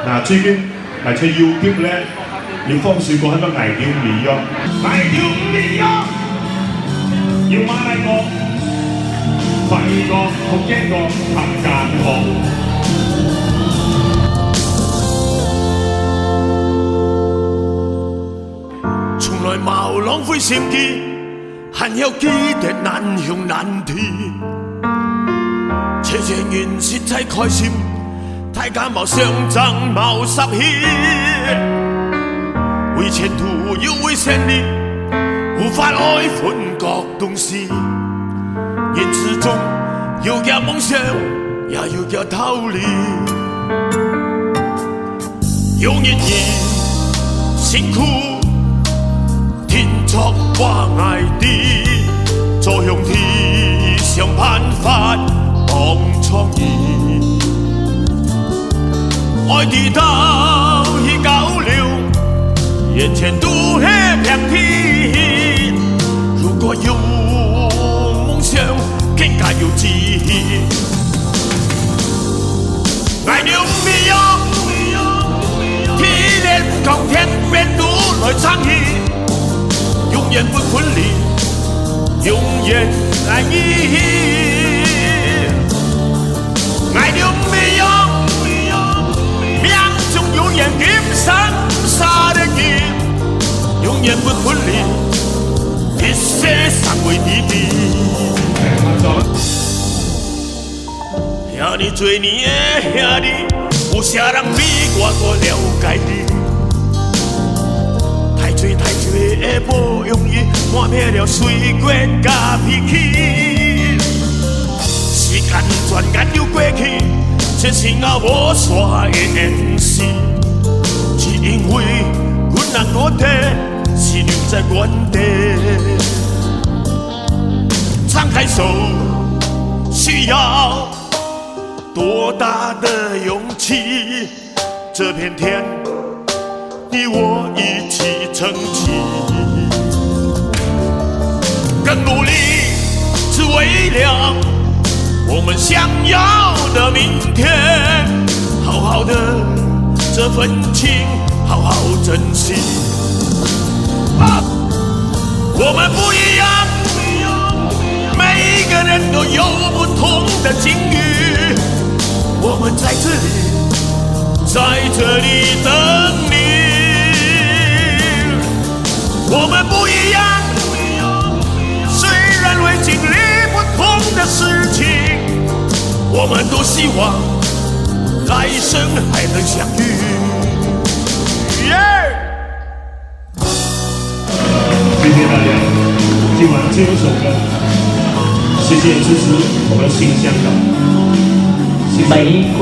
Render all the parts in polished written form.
嗱，最近嚟出 YouTube 咧，要放少個喺個危掉唔喐，危掉唔喐，要馬拉個、廢個、學驚個、合間個。從來冇浪費心機，還有記得難兄難弟。這些年實在開心，大家冇相爭冇濕氣，為前途又為勝利，無法愛分各東西。人之中有個夢想，也有個道理。有年兒辛苦。天作話愛的，做兄弟想辦法幫創意，愛的道已高流，眼前都是平地。如果有夢想，更加有志氣。愛牛沒有，體練鋼鐵變都來參與。永遠不分離，永遠愛你。愛了沒有？命中永遠跟上殺的你，永遠不分離，一世相為你的。兄弟追你的兄弟，有啥人比我更了解你？太多的不容易，磨灭了歲月甲脾氣。時間轉眼又過去，這是我無煞的演戲。只因為阮人我的是留在原地，敞開手需要多大的勇氣？這片天。你我一起撐起，更努力只為了我們想要的明天。好好的這份情，好好珍惜。我們不一樣，每一個人都有不同的境遇。我們在這裡等你。我們不一樣，雖然會經歷不同的事情，我們都希望來生還能相遇。謝謝大家，聽完這首歌，謝謝支持我們新香港。玫瑰。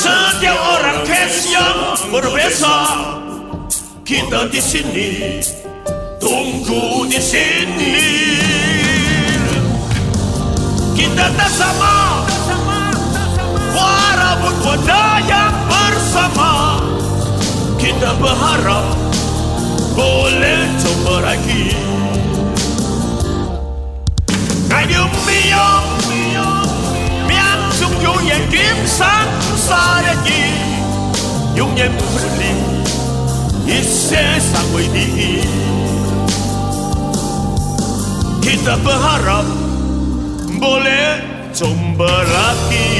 Setiap orang kes yang berbeza, kita di sini, tunggu di sini. Kita tak sama, walaupun wadah yang bersama. Kita berharap boleh coba lagi. Ngày đêm mi yêu, miang chung yêu yang kiếm sáng. 杀的你，永遠不分離，一世相為你。Kita berharap boleh jumpa lagi.